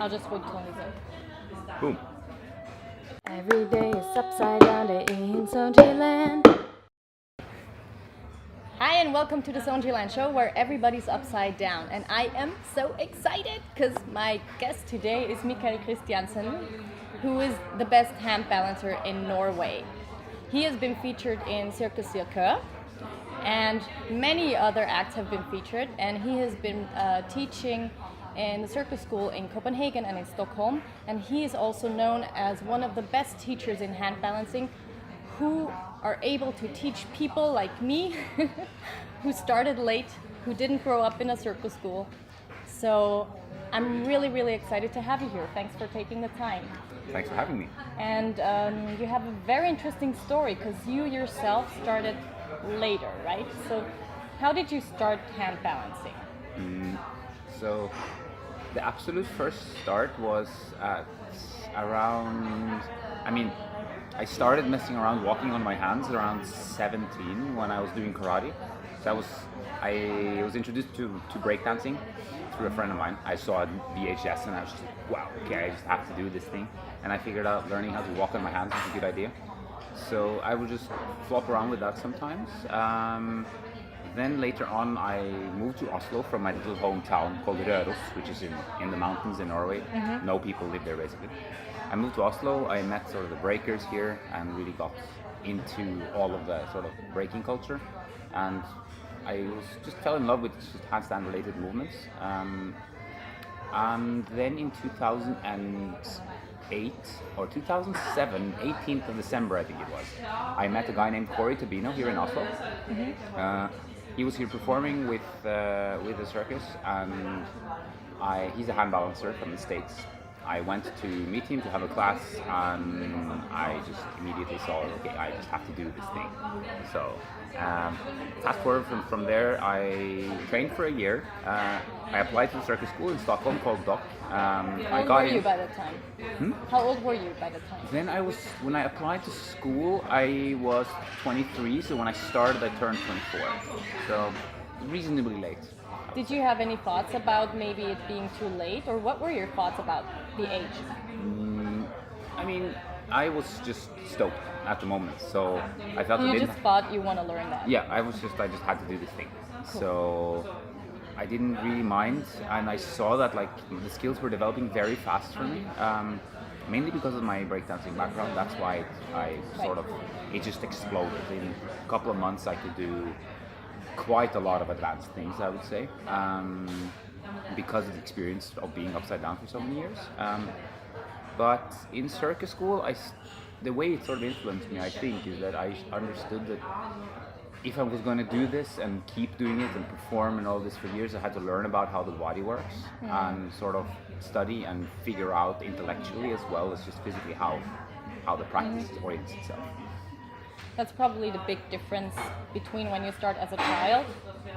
I'll just wait till he's in. Boom. Every day is upside down day in Sonjiland. Hi and welcome to the Sonjiland show where everybody's upside down. And I am so excited because my guest today is Mikael Kristiansen, who is the best hand balancer in Norway. He has been featured in Circus, and many other acts have been featured, and he has been teaching in the Circus school in Copenhagen and in Stockholm, and he is also known as one of the best teachers in hand balancing who are able to teach people like me who started late, who didn't grow up in a circus school. So I'm really excited to have you here. Thanks for taking the time. Thanks for having me. And you have a very interesting story because you yourself started later, right? So how did you start hand balancing? So the absolute first start was at around, I started messing around walking on my hands around 17 when I was doing karate. So I was introduced to breakdancing through a friend of mine. I saw a VHS and I was just like, wow, okay, I just have to do this thing. And I figured out learning how to walk on my hands was a good idea. So I would just flop around with that sometimes. Then later on I moved to Oslo from my little hometown called Røros, which is in the mountains in Norway. Mm-hmm. No people live there basically. I moved to Oslo, I met sort of the breakers here and really got into all of the sort of breaking culture. And I just fell in love with just handstand related movements. And then in 2008 or 2007, 18th of December I think it was, I met a guy named Corey Tabino here in Oslo. Mm-hmm. He was here performing with the Circus, and he's a hand balancer from the States. I went to meet him to have a class, and I just immediately saw, okay, I just have to do this thing. So fast forward from there, I trained for a year. I applied to the Circus school in Stockholm called Dock. How old were you by the time? How old were you by the time? Then when I applied to school, I was 23, so when I started I turned 24. So reasonably late. Did you have any thoughts about maybe it being too late, or what were your thoughts about the age? I was just stoked at the moment, so I felt you just thought you want to learn that. Yeah, I just had to do this thing. Cool. So I didn't really mind, and I saw that like the skills were developing very fast for me. Mainly because of my breakdancing background. That's why it just exploded. In a couple of months, I could do quite a lot of advanced things, I would say, because of the experience of being upside down for so many years. But in Circus school, the way it sort of influenced me, I think, is that I understood that if I was going to do this and keep doing it and perform and all this for years, I had to learn about how the body works and sort of study and figure out intellectually as well as just physically how the practice orients itself. That's probably the big difference between when you start as a child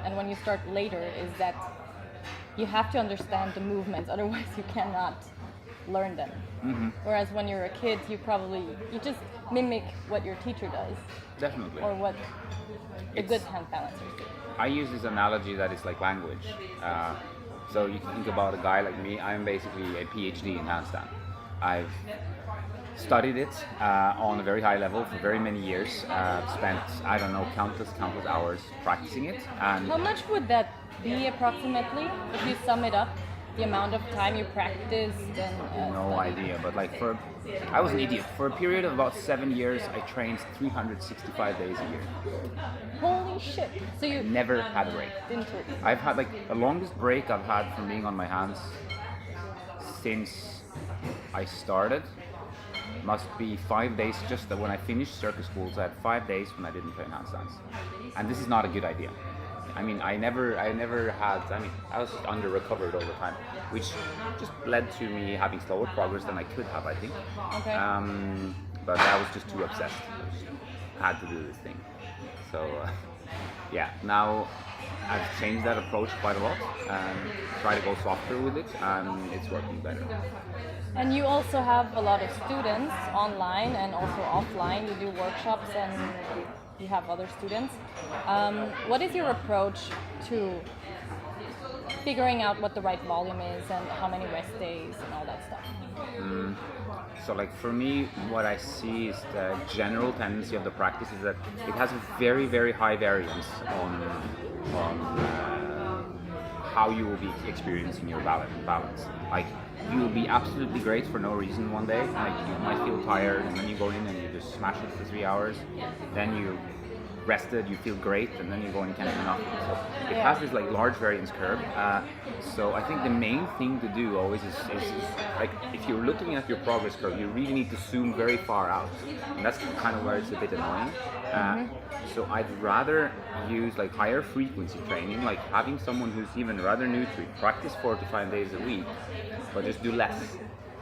and when you start later, is that you have to understand the movements, otherwise you cannot learn them. Mm-hmm. Whereas when you're a kid, you just mimic what your teacher does. Definitely. Or what the good hand balancers do. I use this analogy that it's like language. So you can think about a guy like me. I'm basically a PhD in handstand. I've studied it on a very high level for very many years. Spent, countless hours practicing it. And how much would that be approximately, if you sum it up? The amount of time you practiced and no idea, but I was an idiot. For a period of about 7 years, I trained 365 days a year. Holy shit! So you never had a break. Didn't you? I've had the longest break I've had from being on my hands since I started must be 5 days. Just that when I finished Circus school, so I had 5 days when I didn't train handstands, and this is not a good idea. I was just under recovered all the time, which just led to me having slower progress than I could have, I think. Okay. But I was just too obsessed. I just had to do this thing. So, now I've changed that approach quite a lot and try to go softer with it, and it's working better. And you also have a lot of students online and also offline. You do workshops and you have other students. What is your approach to figuring out what the right volume is and how many rest days and all that stuff? So like for me, what I see is the general tendency of the practice is that it has a very, very high variance on how you will be experiencing your balance. Like you will be absolutely great for no reason one day. Like you might feel tired, and then you go in and you just smash it for 3 hours. Then you rested, you feel great, and then you go and can't do nothing. So it has this like large variance curve. So I think the main thing to do always is like if you're looking at your progress curve, you really need to zoom very far out, and that's kind of where it's a bit annoying. So I'd rather use like higher frequency training, like having someone who's even rather new to it practice 4 to 5 days a week, but just do less.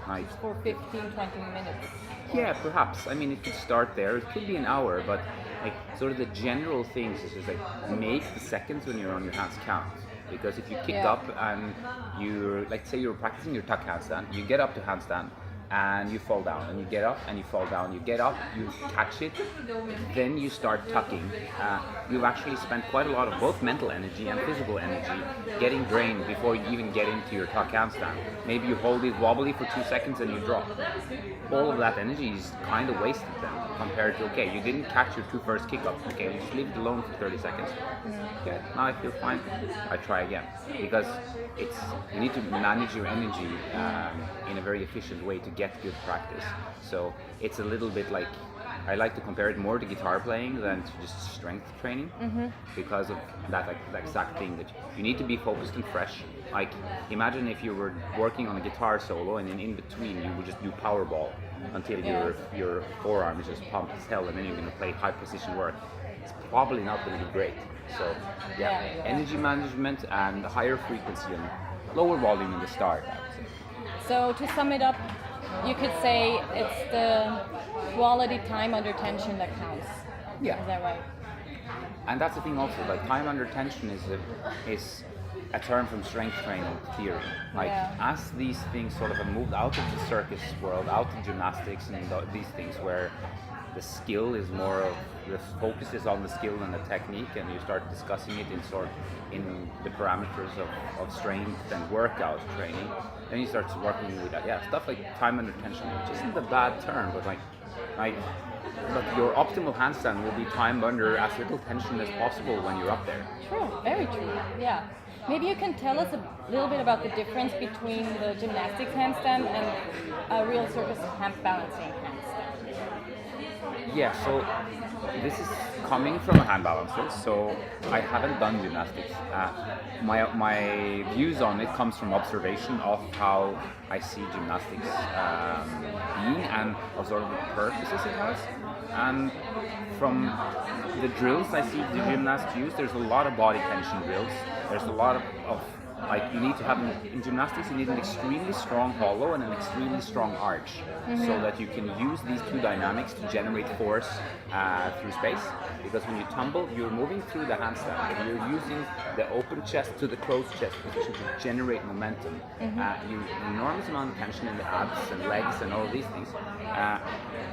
Like For 15-20 minutes. yeah, perhaps. I mean, it could start there. It could be an hour, but like sort of the general things is just like make the seconds when you're on your hands count. Because if you kick up and you're like, say you're practicing your tuck handstand, you get up to handstand and you fall down, and you get up and you fall down, you get up, you catch it, then you start tucking. You've actually spent quite a lot of both mental energy and physical energy getting drained before you even get into your tuck handstand. Maybe you hold it wobbly for 2 seconds and you drop. All of that energy is kind of wasted then, compared to, okay, you didn't catch your 2 first kick-ups, okay, you just leave it alone for 30 seconds. Okay, now I feel fine, I try again. Because you need to manage your energy in a very efficient way to get good practice. So it's a little bit like, I like to compare it more to guitar playing than to just strength training, because of that like that exact thing that you need to be focused and fresh. Like imagine if you were working on a guitar solo and then in between you would just do power ball until your forearm is just pumped as hell, and then you're going to play high precision work. It's probably not going to be great. So energy management and higher frequency and lower volume in the start, I would say. So to sum it up, you could say it's the quality time under tension that counts. Yeah. Is that right? And that's the thing also, like time under tension is a term from strength training theory. Like as these things sort of have moved out of the circus world, out of gymnastics and these things where the skill is more of, the focus is on the skill and the technique, and you start discussing it in the parameters of strength and workout training, then you start working with that. Yeah, stuff like time under tension, which isn't a bad term, but like your optimal handstand will be timed under as little tension as possible when you're up there. True, very true. Yeah. Maybe you can tell us a little bit about the difference between the gymnastics handstand and a real circus hand balancing handstand. Yeah, so this is coming from a hand balancer, so I haven't done gymnastics. My views on it comes from observation of how I see gymnastics being and of sort of the purposes it has. And from the drills I see the gymnasts use, there's a lot of body tension drills. There's a lot of like you need to have in gymnastics you need an extremely strong hollow and an extremely strong arch, so that you can use these two dynamics to generate force through space. Because when you tumble, you're moving through the handstand and you're using the open chest to the closed chest position to generate momentum. You enormous amount of tension in the abs and legs and all of these things,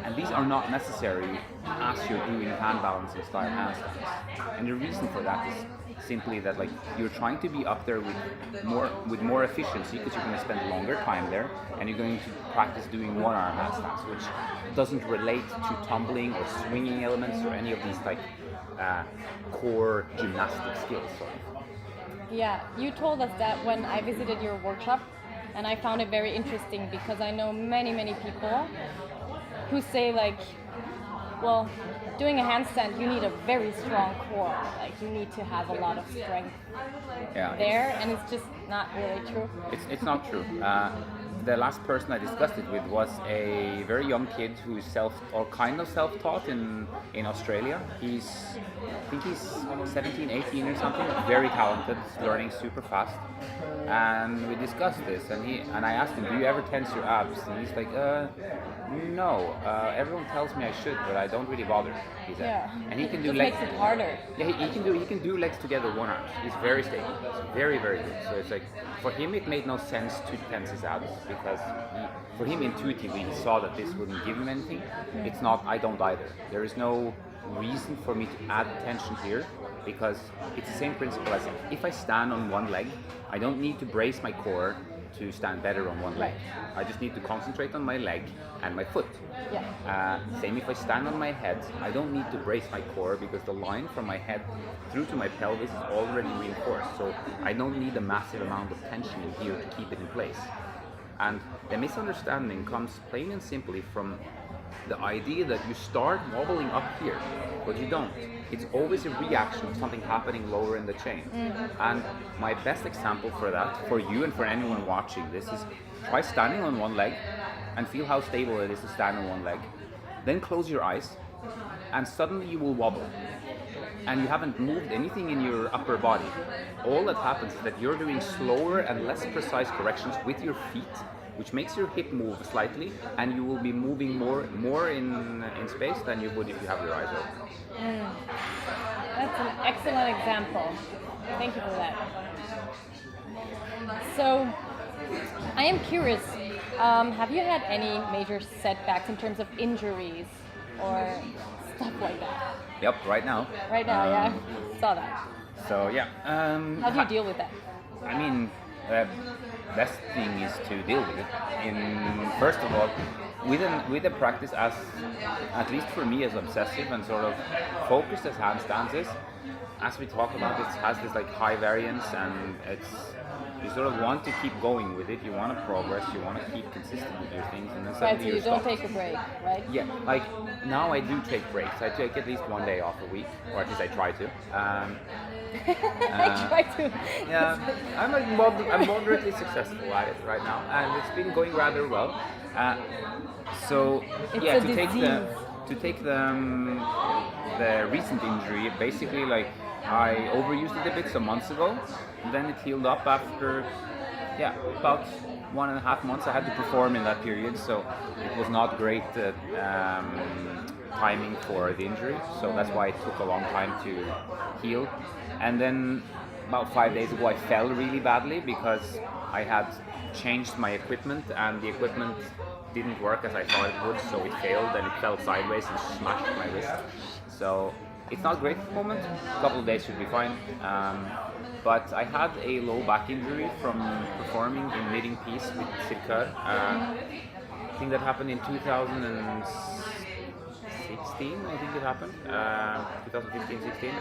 and these are not necessary as you're doing hand balancing style handstands. And the reason for that is simply that like you're trying to be up there with more efficiency, because you're going to spend longer time there, and you're going to practice doing one-arm handstands, which doesn't relate to tumbling or swinging elements or any of these like core gymnastic skills. Sort of. Yeah, you told us that when I visited your workshop, and I found it very interesting because I know many people who say like, well, doing a handstand, you need a very strong core. Like you need to have a lot of strength there, and it's just not really true. It's not true. The last person I discussed it with was a very young kid who is kind of self-taught in Australia. I think he's 17, 18 or something. Very talented, learning super fast. And we discussed this, and I asked him, "Do you ever tense your abs?" And he's like, "No. Everyone tells me I should, but I don't really bother." He said. Yeah. And he can do it legs. makes it harder. Yeah, he can do legs together one arm. He's very stable. It's very good. So it's like for him it made no sense to tense his abs, because for him intuitively he saw that this wouldn't give him anything. It's not. I don't either. There is no reason for me to add tension here. because it's the same principle as if I stand on one leg, I don't need to brace my core to stand better on one leg. I just need to concentrate on my leg and my foot. Same if I stand on my head, I don't need to brace my core because the line from my head through to my pelvis is already reinforced. So I don't need a massive amount of tension in here to keep it in place. And the misunderstanding comes plain and simply from the idea that you start wobbling up here, but you don't. It's always a reaction of something happening lower in the chain. And my best example for that, for you and for anyone watching this, is try standing on one leg and feel how stable it is to stand on one leg. Then close your eyes and suddenly you will wobble. And you haven't moved anything in your upper body. All that happens is that you're doing slower and less precise corrections with your feet, which makes your hip move slightly, and you will be moving more in space than you would if you have your eyes open. That's an excellent example. Thank you for that. So, I am curious, have you had any major setbacks in terms of injuries or stuff like that? Yep, right now. Right now, yeah. Saw that. So, yeah. How do you deal with that? I mean, the best thing is to deal with it. First of all, with the practice, as at least for me as obsessive and sort of focused as handstands is, as we talk about, it has this like high variance, and you sort of want to keep going with it. You want to progress. You want to keep consistent with your things, and then Right, suddenly so you you don't stop. take a break, right? Yeah, like now I do take breaks. I take at least one day off a week, or at least I try to. I try to. Yeah, I'm moderately successful at it right now, and it's been going rather well. So It's yeah, a to take the recent injury, basically like I overused it a bit some months ago, and then it healed up after about 1.5 months. I had to perform in that period, so it was not great timing for the injury, so that's why it took a long time to heal. And then about 5 days ago I fell really badly because I had changed my equipment and the equipment didn't work as I thought it would, so it failed and it fell sideways and smashed my wrist. So it's not great at the moment. A couple of days should be fine. But I had a low back injury from performing in knitting piece with Circus. I think that happened in 2016, I think it happened. 2015-16.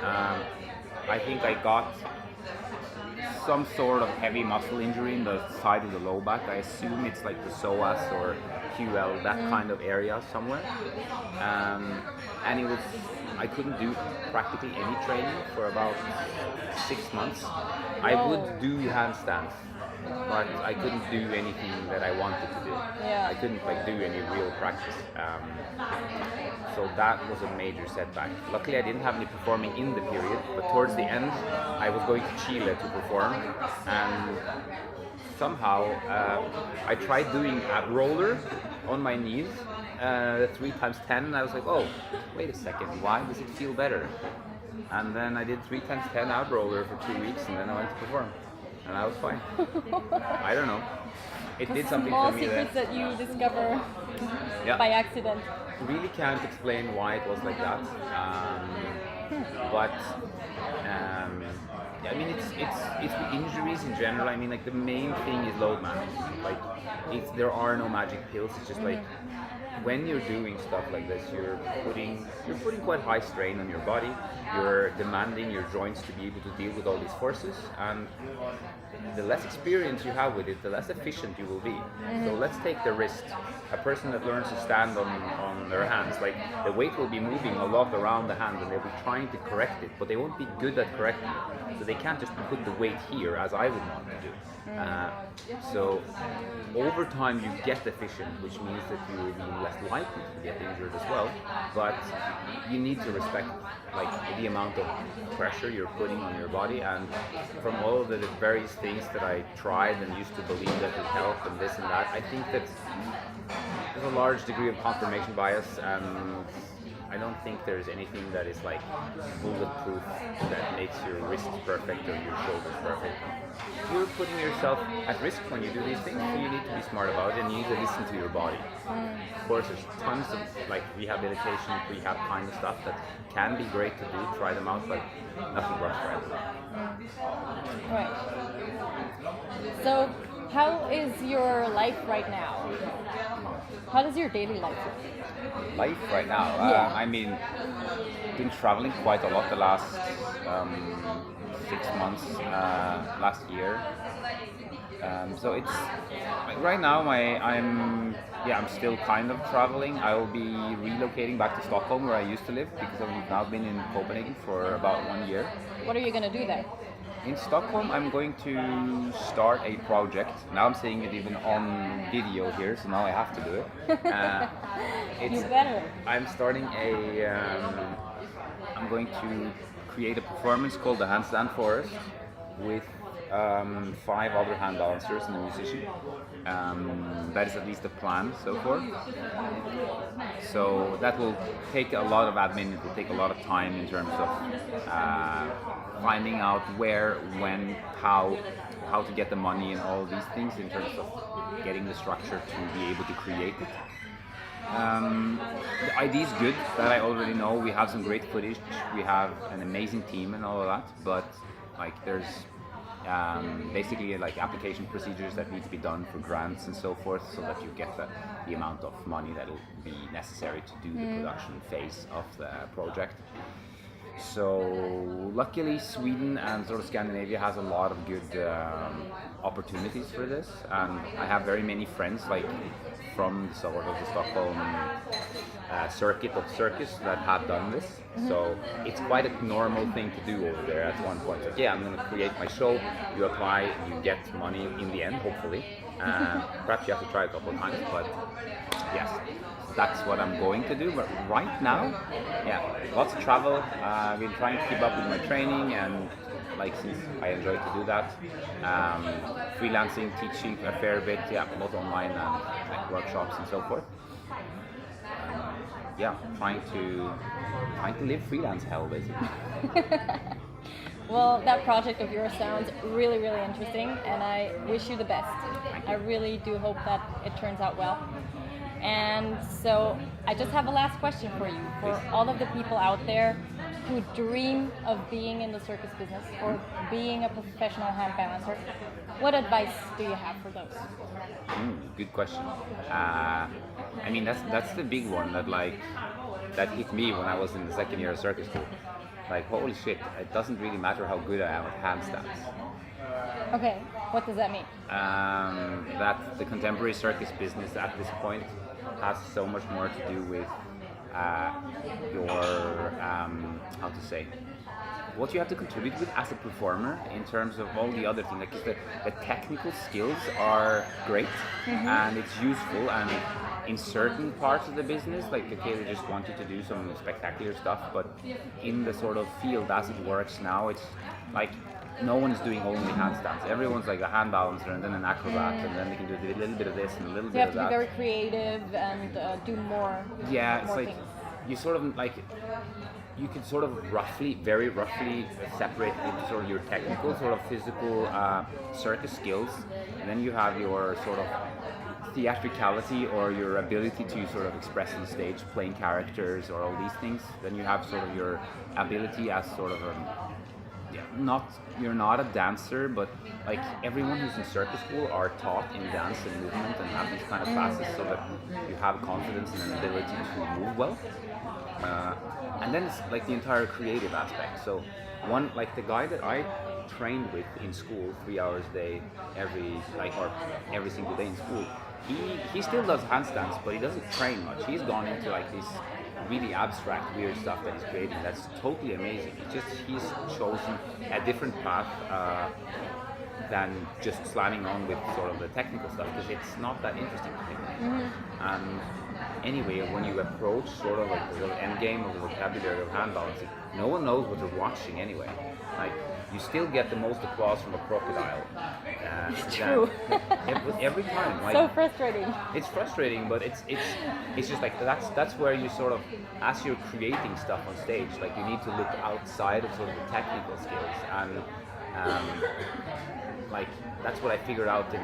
I think I got some sort of heavy muscle injury in the side of the low back. I assume it's like the psoas or QL, that kind of area somewhere. And I couldn't do practically any training for about 6 months. I would do handstands, but I couldn't do anything that I wanted to do. Yeah. I couldn't like do any real practice. So that was a major setback. Luckily I didn't have any performing in the period, but towards the end I was going to Chile to perform, and somehow I tried doing ab roller on my knees 3 times 10, and I was like, oh, wait a second, why does it feel better? And then I did 3 times 10 ab roller for 2 weeks, and then I went to perform, and I was fine. I don't know. It did something Small for me secrets that you discover by accident. Really can't explain why it was like that. But I mean, it's the injuries in general. I mean, like the main thing is load management. Like, there are no magic pills. It's just like when you're doing stuff like this, you're putting quite high strain on your body. You're demanding your joints to be able to deal with all these forces, and the less experience you have with it, the less efficient you will be. So let's take the wrist. A person that learns to stand on their hands, like the weight will be moving a lot around the hand, and they'll be trying to correct it, but they won't be good at correcting it. So they can't just put the weight here as I would want to do. So over time you get efficient, which means that you will be less likely to get injured as well. But you need to respect like the amount of pressure you're putting on your body, and from all of the various things that I tried and used to believe that would help and this and that, I think that there's a large degree of confirmation bias, and I don't think there's anything that is like bulletproof that makes your wrists perfect or your shoulders perfect. You're putting yourself at risk when you do these things, so you need to be smart about it and you need to listen to your body. Of course, there's tons of like rehabilitation, rehab kind of stuff that can be great to do, try them out, but nothing works for everyone. Right. So, how is your life right now? How does your daily life look? Life right now? Yeah. I mean, been traveling quite a lot the last 6 months, last year. So it's like right now I'm still kind of traveling. I will be relocating back to Stockholm where I used to live because I've now been in Copenhagen for about 1 year. What are you going to do there? In Stockholm, I'm going to start a project. Now I'm saying it even on video here, so now I have to do it. You better. I'm starting I'm going to create a performance called the Handstand Forest with 5 other hand balancers and a musician. That is at least the plan so far. So that will take a lot of admin, it will take a lot of time in terms of finding out where, when, how to get the money and all these things in terms of getting the structure to be able to create it. The idea is good, that I already know. We have some great footage, we have an amazing team and all of that, but like there's basically like application procedures that need to be done for grants and so forth, so that you get the amount of money that will be necessary to do the production phase of the project. So luckily Sweden and sort of Scandinavia has a lot of good opportunities for this, and I have very many friends like from the sort of the Stockholm circuit of Circus that have done this. So it's quite a normal thing to do over there at one point. Like, yeah, I'm going to create my show, you apply, you get money in the end, hopefully. Perhaps you have to try a couple of times, but yes, that's what I'm going to do. But right now, yeah, lots of travel. I've been trying to keep up with my training, and like since I enjoy to do that, freelancing, teaching a fair bit, yeah, both online and like workshops and so forth. Yeah, trying to live freelance hell basically. Well, that project of yours sounds really, really interesting, and I wish you the best. I really do hope that it turns out well. And so I just have a last question for you. For all of the people out there who dream of being in the circus business or being a professional hand balancer, what advice do you have for those? Good question. I mean, that's the big one that hit me when I was in the second year of circus school. Like, holy shit, it doesn't really matter how good I am at handstands. Okay, what does that mean? That the contemporary circus business at this point has so much more to do with your, how to say, what you have to contribute with as a performer in terms of all the other things. Like the technical skills are great and it's useful, and in certain parts of the business, like okay, they just want you to do some spectacular stuff, but in the sort of field as it works now, it's like no one is doing only handstands. Everyone's like a hand balancer and then an acrobat, and then they can do a little bit of this and a little bit of that. You have to be very creative and do more. Yeah, it's more like things. You sort of like you can sort of very roughly separate into sort of your technical, sort of physical circus skills, and then you have your sort of theatricality or your ability to sort of express on stage, playing characters or all these things. Then you have sort of your ability as sort of you're not a dancer, but like everyone who's in circus school are taught in dance and movement and have these kind of classes so that you have confidence and an ability to move well. And then it's like the entire creative aspect. So one, like the guy that I trained with in school 3 hours a day, every single day in school, he still does handstands, but he doesn't train much. He's gone into like this really abstract, weird stuff that he's creating. That's totally amazing. It's just he's chosen a different path than just slamming on with sort of the technical stuff, because it's not that interesting to him. And anyway, when you approach sort of like the end game of the vocabulary of hand balancing, no one knows what they're watching anyway. Like you still get the most applause from a crocodile. It's true. Every time. Like, So frustrating. it's frustrating, but it's just like that's where you sort of, as you're creating stuff on stage, like you need to look outside of sort of the technical skills, and like that's what I figured out in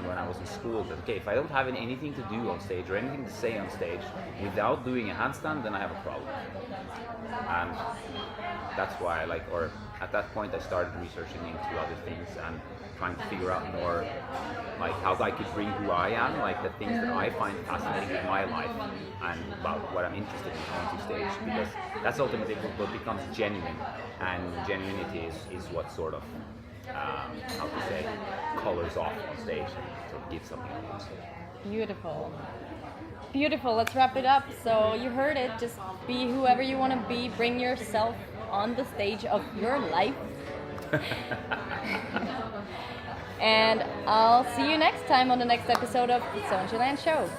when I was in school. That okay, if I don't have anything to do on stage or anything to say on stage without doing a handstand, then I have a problem. And that's why or at that point I started researching into other things and trying to figure out more like how I could bring who I am, like the things that I find fascinating in my life and about what I'm interested in on stage, because that's ultimately what becomes genuine, and genuinity is what sort of how to say, colors off on stage and sort of gives something else. Beautiful. Beautiful, let's wrap it up. So you heard it, just be whoever you want to be, bring yourself on the stage of your life. And I'll see you next time on the next episode of the Sonjiland Show.